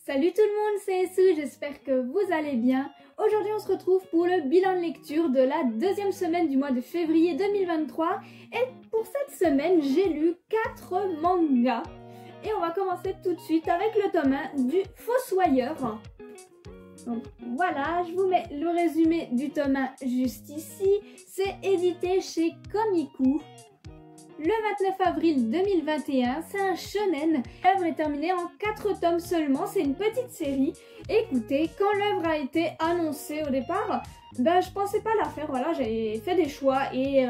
Salut tout le monde, c'est Sue, j'espère que vous allez bien. Aujourd'hui on se retrouve pour le bilan de lecture de la deuxième semaine du mois de février 2023. Et pour cette semaine, j'ai lu 4 mangas. Et on va commencer tout de suite avec le tome 1 du Fossoyeur. Donc voilà, je vous mets le résumé du tome 1 juste ici. C'est édité chez Komiku. Le 29 avril 2021, c'est un shonen. L'œuvre est terminée en 4 tomes seulement, c'est une petite série. Écoutez, quand l'œuvre a été annoncée au départ, je pensais pas la faire, voilà, j'ai fait des choix et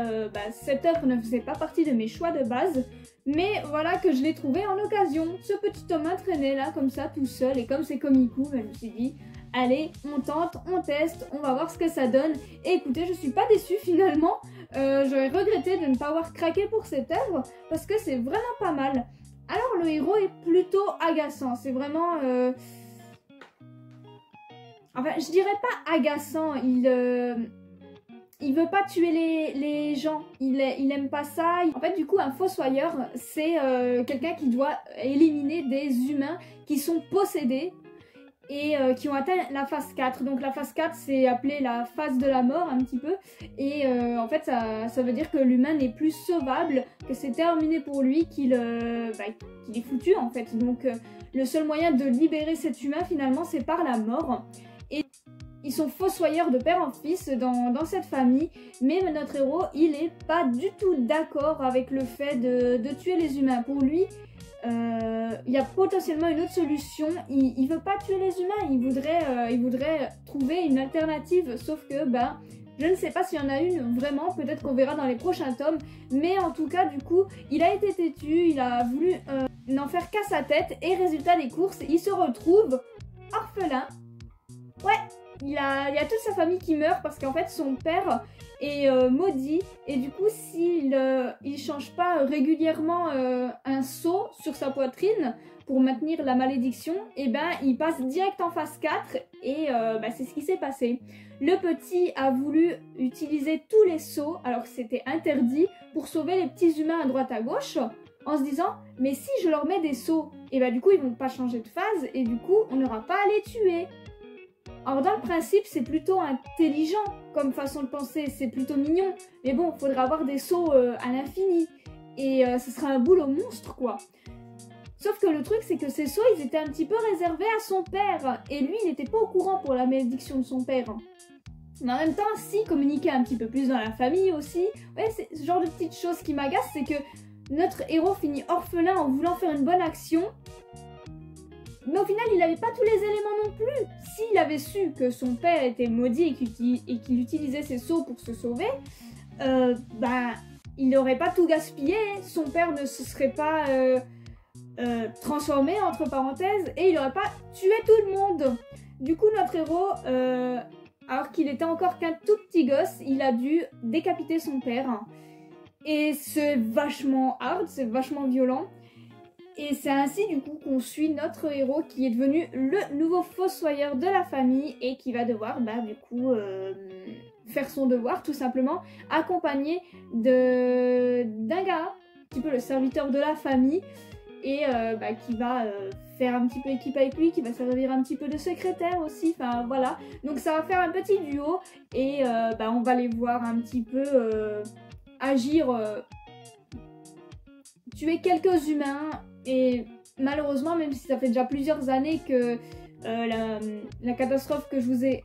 cette œuvre ne faisait pas partie de mes choix de base. Mais voilà que je l'ai trouvé en occasion. Ce petit tome 1 traînait là comme ça tout seul et comme c'est Komiku, je me suis dit... Allez, on tente, on teste, on va voir ce que ça donne. Et écoutez, je suis pas déçue finalement. J'aurais regretté de ne pas avoir craqué pour cette œuvre parce que c'est vraiment pas mal. Alors le héros est plutôt agaçant, c'est vraiment... Enfin, je dirais pas agaçant, il veut pas tuer les gens, il aime pas ça. En fait, du coup, un fossoyeur, c'est quelqu'un qui doit éliminer des humains qui sont possédés et qui ont atteint la phase 4. Donc la phase 4, c'est appelé la phase de la mort un petit peu. Et en fait, ça veut dire que l'humain n'est plus sauvable, que c'est terminé pour lui, qu'il est foutu en fait. Donc le seul moyen de libérer cet humain finalement, c'est par la mort. Et ils sont fossoyeurs de père en fils dans cette famille. Mais notre héros, il est pas du tout d'accord avec le fait de tuer les humains. Pour lui... il y a potentiellement une autre solution. Il veut pas tuer les humains, il voudrait trouver une alternative, sauf que je ne sais pas s'il y en a une vraiment, peut-être qu'on verra dans les prochains tomes, mais en tout cas du coup il a été têtu, il a voulu n'en faire qu'à sa tête et résultat des courses, il se retrouve orphelin. Ouais, il y a toute sa famille qui meurt parce qu'en fait son père est maudit et du coup s'il il change pas régulièrement un sceau sur sa poitrine pour maintenir la malédiction, et il passe direct en phase 4 et c'est ce qui s'est passé. Le petit a voulu utiliser tous les sceaux alors que c'était interdit pour sauver les petits humains à droite à gauche en se disant mais si je leur mets des sceaux, et du coup ils vont pas changer de phase et du coup on n'aura pas à les tuer. Alors dans le principe, c'est plutôt intelligent comme façon de penser, c'est plutôt mignon. Mais bon, il faudra avoir des sauts à l'infini. Et ce sera un boulot monstre, quoi. Sauf que le truc, c'est que ces sauts, ils étaient un petit peu réservés à son père. Et lui, il n'était pas au courant pour la malédiction de son père. Mais en même temps, s'il communiquait un petit peu plus dans la famille aussi... Ouais, c'est ce genre de petites choses qui m'agacent, c'est que notre héros finit orphelin en voulant faire une bonne action. Mais au final, il n'avait pas tous les éléments non plus. S'il avait su que son père était maudit et qu'il utilisait ses sceaux pour se sauver, il n'aurait pas tout gaspillé. Son père ne se serait pas transformé, entre parenthèses, et il n'aurait pas tué tout le monde. Du coup, notre héros, alors qu'il était encore qu'un tout petit gosse, il a dû décapiter son père. Et c'est vachement hard, c'est vachement violent. Et c'est ainsi du coup qu'on suit notre héros qui est devenu le nouveau fossoyeur de la famille et qui va devoir faire son devoir tout simplement, accompagné d'un gars, un petit peu le serviteur de la famille et qui va faire un petit peu équipe avec lui, qui va servir un petit peu de secrétaire aussi, enfin voilà. Donc ça va faire un petit duo et on va les voir un petit peu agir, tuer quelques humains. Et malheureusement, même si ça fait déjà plusieurs années que la catastrophe que je vous ai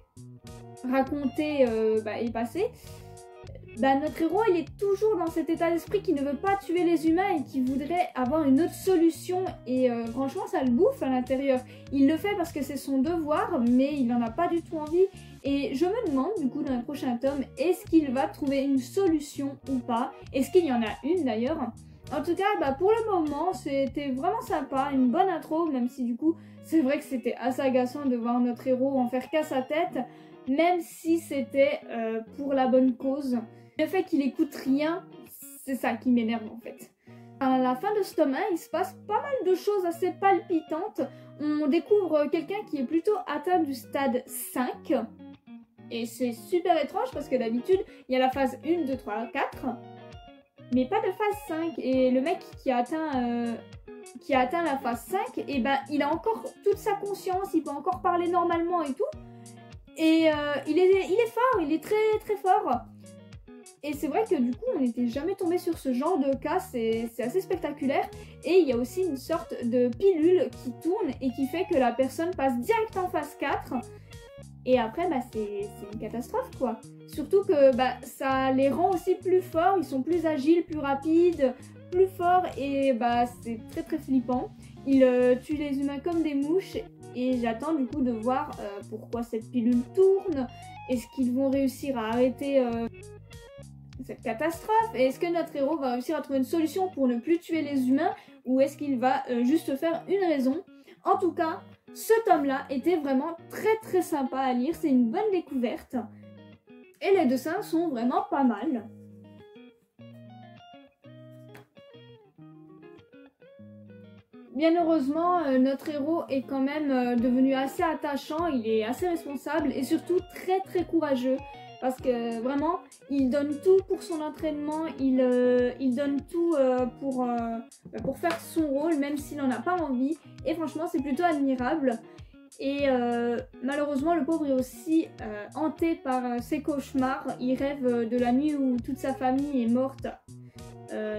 racontée est passée, notre héros il est toujours dans cet état d'esprit qui ne veut pas tuer les humains et qui voudrait avoir une autre solution. Et franchement, ça le bouffe à l'intérieur. Il le fait parce que c'est son devoir, mais il n'en a pas du tout envie. Et je me demande du coup dans le prochain tome, est-ce qu'il va trouver une solution ou pas? Est-ce qu'il y en a une d'ailleurs? En tout cas, pour le moment, c'était vraiment sympa, une bonne intro, même si du coup, c'est vrai que c'était assez agaçant de voir notre héros en faire qu'à sa tête, même si c'était pour la bonne cause. Le fait qu'il écoute rien, c'est ça qui m'énerve en fait. À la fin de ce tome 1, il se passe pas mal de choses assez palpitantes. On découvre quelqu'un qui est plutôt atteint du stade 5. Et c'est super étrange parce que d'habitude, il y a la phase 1, 2, 3, 4. Mais pas de phase 5. Et le mec qui a atteint qui a atteint la phase 5, et ben il a encore toute sa conscience, il peut encore parler normalement et tout. Et il est fort, il est très très fort. Et c'est vrai que du coup on n'était jamais tombé sur ce genre de cas, c'est assez spectaculaire. Et il y a aussi une sorte de pilule qui tourne et qui fait que la personne passe direct en phase 4. Et après bah, c'est une catastrophe quoi. Surtout que bah, ça les rend aussi plus forts, ils sont plus agiles, plus rapides, plus forts. Et bah c'est très très flippant. Ils tuent les humains comme des mouches. Et j'attends du coup de voir pourquoi cette pilule tourne. Est-ce qu'ils vont réussir à arrêter cette catastrophe? Et est-ce que notre héros va réussir à trouver une solution pour ne plus tuer les humains? Ou est-ce qu'il va juste faire une raison? En tout cas, ce tome-là était vraiment très très sympa à lire. C'est une bonne découverte. Et les dessins sont vraiment pas mal. Bien heureusement, notre héros est quand même devenu assez attachant, il est assez responsable et surtout très très courageux. Parce que vraiment, il donne tout pour son entraînement, il donne tout pour faire son rôle, même s'il n'en a pas envie. Et franchement, c'est plutôt admirable. Et malheureusement, le pauvre est aussi hanté par ses cauchemars. Il rêve de la nuit où toute sa famille est morte.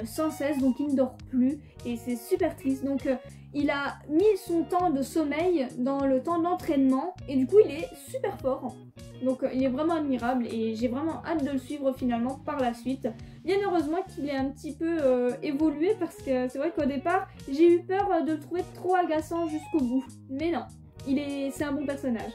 Sans cesse, donc il ne dort plus et c'est super triste. Donc il a mis son temps de sommeil dans le temps d'entraînement et du coup il est super fort. Donc il est vraiment admirable et j'ai vraiment hâte de le suivre finalement par la suite. Bien heureusement qu'il ait un petit peu évolué parce que c'est vrai qu'au départ j'ai eu peur de le trouver trop agaçant jusqu'au bout. Mais non, c'est un bon personnage.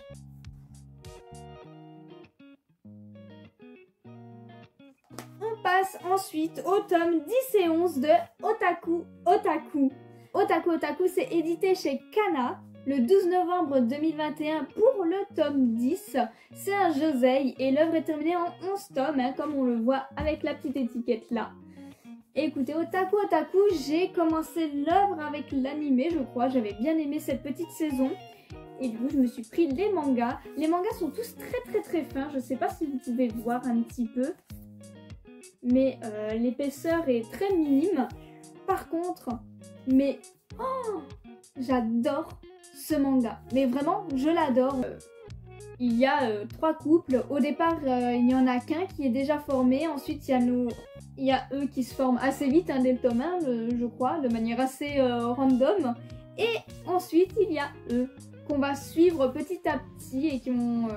On passe ensuite au tome 10 et 11 de Otaku Otaku. Otaku Otaku, c'est édité chez Kana le 12 novembre 2021 pour le tome 10. C'est un josei et l'œuvre est terminée en 11 tomes, hein, comme on le voit avec la petite étiquette là. Et écoutez, Otaku Otaku, j'ai commencé l'œuvre avec l'animé, je crois. J'avais bien aimé cette petite saison. Et du coup, je me suis pris les mangas. Les mangas sont tous très très très fins. Je sais pas si vous pouvez voir un petit peu. Mais l'épaisseur est très minime. Par contre, mais oh, j'adore ce manga. Mais vraiment, je l'adore. Il y a 3 couples. Au départ, il n'y en a qu'un qui est déjà formé. Ensuite, il y a eux qui se forment assez vite, hein, dès le tome 1, je crois, de manière assez random. Et ensuite, il y a eux qu'on va suivre petit à petit et qui vont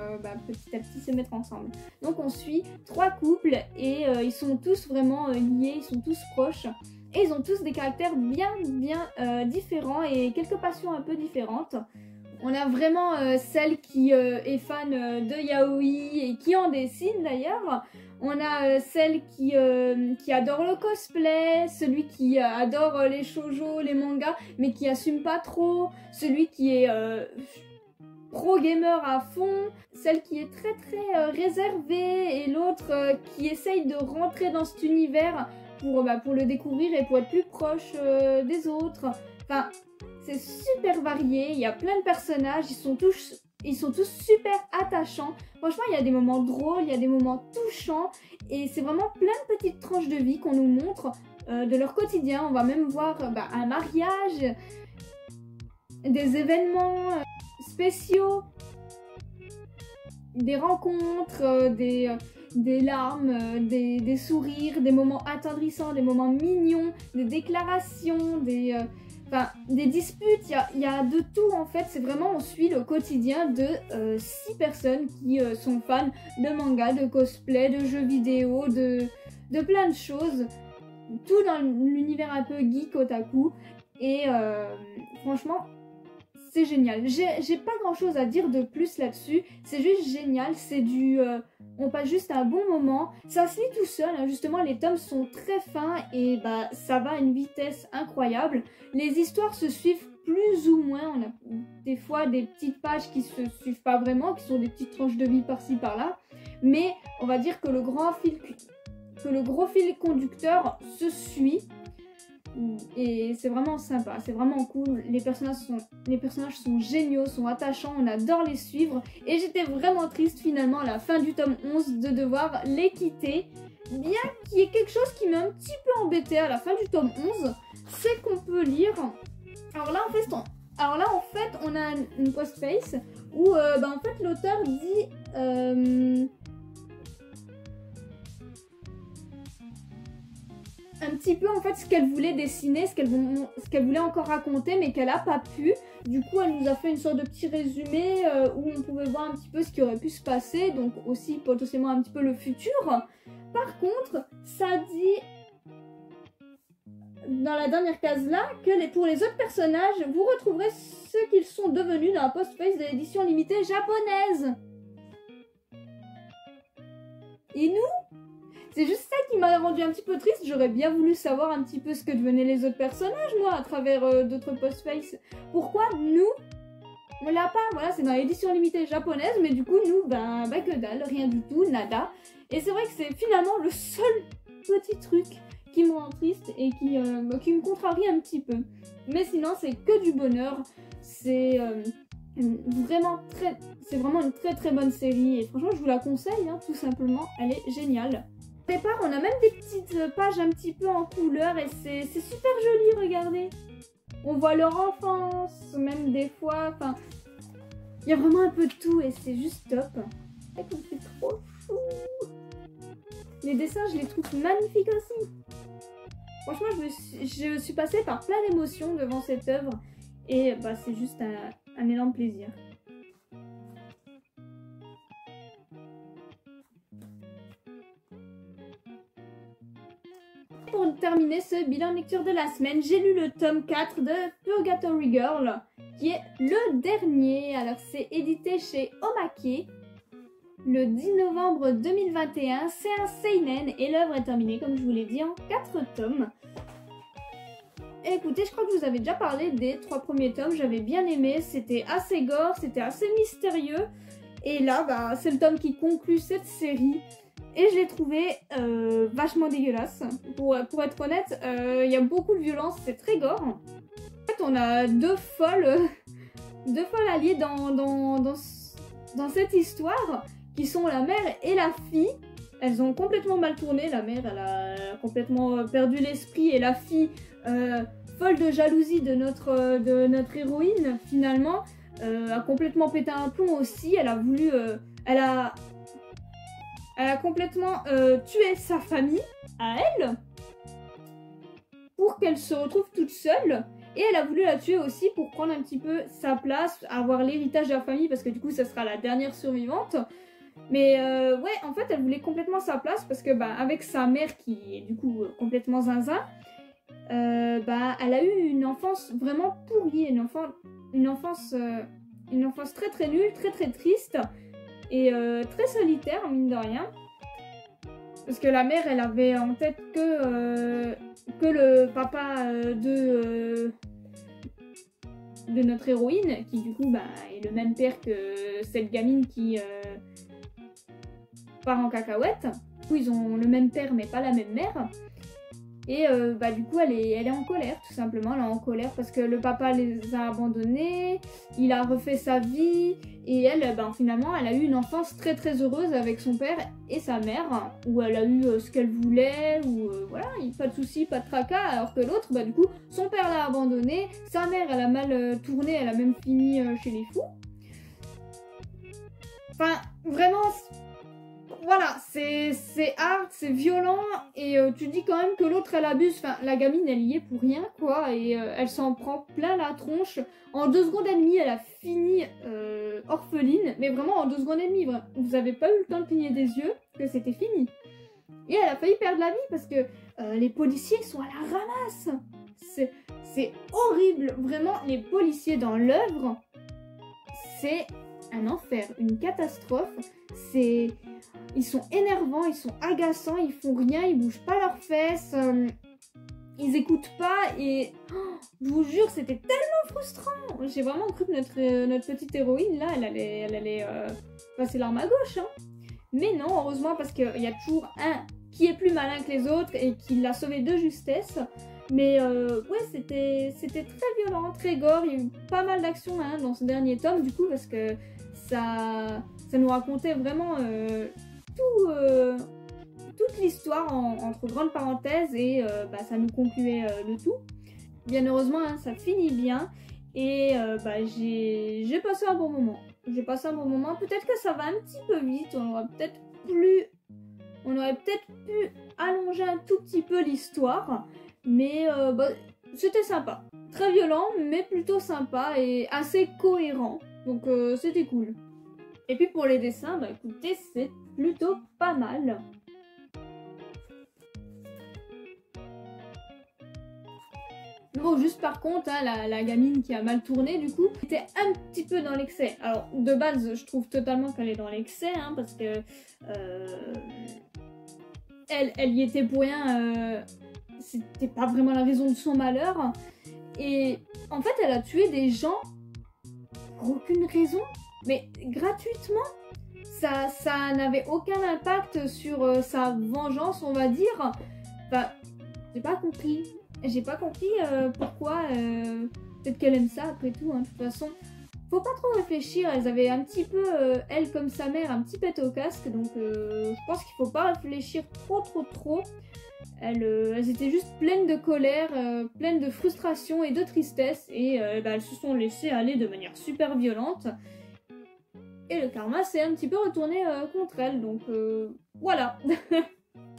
petit à petit se mettre ensemble. Donc on suit 3 couples et ils sont tous vraiment liés, ils sont tous proches. Et ils ont tous des caractères bien différents et quelques passions un peu différentes. On a vraiment celle qui est fan de yaoi et qui en dessine d'ailleurs. On a celle qui adore le cosplay, celui qui adore les shoujo, les mangas, mais qui assume pas trop, celui qui est pro gamer à fond, celle qui est très très réservée et l'autre qui essaye de rentrer dans cet univers pour le découvrir et pour être plus proche des autres. Enfin, c'est super varié, il y a plein de personnages, ils sont tous super attachants. Franchement, il y a des moments drôles, il y a des moments touchants et c'est vraiment plein de petites tranches de vie qu'on nous montre de leur quotidien. On va même voir un mariage, des événements spéciaux, des rencontres, des larmes, des sourires, des moments attendrissants, des moments mignons, des déclarations, des disputes, il y a de tout en fait. C'est vraiment, on suit le quotidien de 6 personnes qui sont fans de manga, de cosplay, de jeux vidéo, de plein de choses. Tout dans l'univers un peu geek otaku. Et franchement, c'est génial. J'ai pas grand chose à dire de plus là-dessus. C'est juste génial. C'est on passe juste un bon moment. Ça se lit tout seul, hein. Justement, les tomes sont très fins et ça va à une vitesse incroyable. Les histoires se suivent plus ou moins. On a des fois des petites pages qui se suivent pas vraiment, qui sont des petites tranches de vie par-ci par-là. Mais on va dire que le gros fil conducteur se suit. Et c'est vraiment sympa, c'est vraiment cool. Les personnages sont géniaux, sont attachants, on adore les suivre. Et j'étais vraiment triste finalement à la fin du tome 11 de devoir les quitter. Bien qu'il y ait quelque chose qui m'a un petit peu embêté à la fin du tome 11, c'est qu'on peut lire Alors là, en fait, on a une postface où en fait, l'auteur dit un petit peu en fait ce qu'elle voulait dessiner, ce qu'elle voulait encore raconter, mais qu'elle n'a pas pu. Du coup, elle nous a fait une sorte de petit résumé où on pouvait voir un petit peu ce qui aurait pu se passer, donc aussi potentiellement un petit peu le futur. Par contre, ça dit dans la dernière case là que pour les autres personnages, vous retrouverez ce qu'ils sont devenus dans la postface de l'édition limitée japonaise. Et nous, c'est juste ça qui m'a rendu un petit peu triste. J'aurais bien voulu savoir un petit peu ce que devenaient les autres personnages, moi, à travers d'autres postface. Pourquoi nous, on l'a pas? Voilà, c'est dans l'édition limitée japonaise, mais du coup, nous, que dalle, rien du tout, nada. Et c'est vrai que c'est finalement le seul petit truc qui me rend triste et qui me contrarie un petit peu. Mais sinon, c'est que du bonheur. C'est vraiment une très très bonne série. Et franchement, je vous la conseille, hein, tout simplement. Elle est géniale. Au départ, on a même des petites pages un petit peu en couleur et c'est super joli, regardez. On voit leur enfance, même des fois, enfin... Il y a vraiment un peu de tout et c'est juste top. Et comme c'est trop chou. Les dessins, je les trouve magnifiques aussi. Franchement, je suis passée par plein d'émotions devant cette œuvre et c'est juste un énorme plaisir. Pour terminer ce bilan lecture de la semaine, j'ai lu le tome 4 de Purgatory Girl, qui est le dernier. Alors c'est édité chez Omake le 10 novembre 2021. C'est un seinen et l'œuvre est terminée, comme je vous l'ai dit, en 4 tomes. Et écoutez, je crois que je vous avais déjà parlé des 3 premiers tomes, j'avais bien aimé, c'était assez gore, c'était assez mystérieux. Et là, c'est le tome qui conclut cette série. Et je l'ai trouvé vachement dégueulasse. Pour être honnête, il y a beaucoup de violence, c'est très gore. En fait, on a deux folles alliées dans cette histoire, qui sont la mère et la fille. Elles ont complètement mal tourné. La mère, elle a complètement perdu l'esprit, et la fille, folle de jalousie de notre héroïne, finalement, a complètement pété un plomb aussi. Elle a voulu... Elle a complètement tué sa famille, à elle, pour qu'elle se retrouve toute seule. Et elle a voulu la tuer aussi pour prendre un petit peu sa place, avoir l'héritage de la famille, parce que du coup, ça sera la dernière survivante. Mais ouais, en fait, elle voulait complètement sa place, parce que avec sa mère, qui est du coup complètement zinzin, elle a eu une enfance vraiment pourrie, une enfance très très nulle, très très triste. Et très solitaire, mine de rien. Parce que la mère, elle avait en tête que le papa de notre héroïne, qui du coup est le même père que cette gamine qui part en cacahuète. Du coup, ils ont le même père, mais pas la même mère. Et du coup, elle est en colère, tout simplement. Elle est en colère parce que le papa les a abandonnés, il a refait sa vie, et elle, finalement, elle a eu une enfance très très heureuse avec son père et sa mère, où elle a eu ce qu'elle voulait, où voilà, pas de soucis, pas de tracas, alors que l'autre, du coup, son père l'a abandonnée, sa mère, elle a mal tourné, elle a même fini chez les fous. Enfin, vraiment... Voilà, c'est hard, c'est violent, et tu dis quand même que l'autre elle abuse. Enfin, la gamine elle y est pour rien, quoi, et elle s'en prend plein la tronche. En 2 secondes et demie, elle a fini orpheline, mais vraiment en 2 secondes et demie. Vous avez pas eu le temps de cligner des yeux que c'était fini. Et elle a failli perdre la vie parce que les policiers sont à la ramasse. C'est horrible, vraiment, les policiers dans l'œuvre, c'est un enfer, une catastrophe. Ils sont énervants, ils sont agaçants, ils font rien, ils bougent pas leurs fesses, ils écoutent pas, et je vous jure, c'était tellement frustrant. J'ai vraiment cru que notre petite héroïne là, elle allait passer l'arme à gauche, hein. Mais non, heureusement, parce qu'il y a toujours un qui est plus malin que les autres et qui l'a sauvé de justesse. Mais ouais, c'était très violent, très gore. Il y a eu pas mal d'actions dans ce dernier tome, du coup, parce que ça nous racontait vraiment toute l'histoire entre grandes parenthèses, et ça nous concluait le tout. bien heureusement, hein, ça finit bien. Et bah, j'ai passé un bon moment. J'ai passé un bon moment. Peut-être que ça va un petit peu vite. On aurait peut-être pu allonger un tout petit peu l'histoire. Mais bah, c'était sympa. Très violent, mais plutôt sympa et assez cohérent. Donc c'était cool. Et puis pour les dessins, bah écoutez, c'est plutôt pas mal. Bon, juste par contre, hein, la gamine qui a mal tourné, du coup, était un petit peu dans l'excès. Alors, de base, je trouve totalement qu'elle est dans l'excès, hein, parce que elle y était pour rien. C'était pas vraiment la raison de son malheur. Et en fait, elle a tué des gens pour aucune raison, mais gratuitement. Ça n'avait aucun impact sur sa vengeance, on va dire. Enfin, j'ai pas compris. J'ai pas compris pourquoi. Peut-être qu'elle aime ça après tout, hein, de toute façon. Faut pas trop réfléchir, elles avaient un petit peu, elle comme sa mère, un petit pet au casque, donc je pense qu'il faut pas réfléchir trop. Elles étaient juste pleines de colère, pleines de frustration et de tristesse, et bah, elles se sont laissées aller de manière super violente. Et le karma s'est un petit peu retourné contre elles, donc voilà.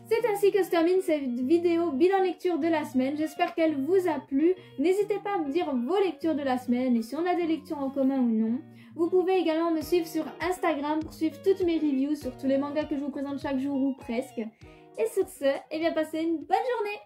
C'est ainsi que se termine cette vidéo bilan lecture de la semaine. J'espère qu'elle vous a plu. N'hésitez pas à me dire vos lectures de la semaine et si on a des lectures en commun ou non. Vous pouvez également me suivre sur Instagram pour suivre toutes mes reviews sur tous les mangas que je vous présente chaque jour ou presque. Et sur ce, eh bien passez une bonne journée!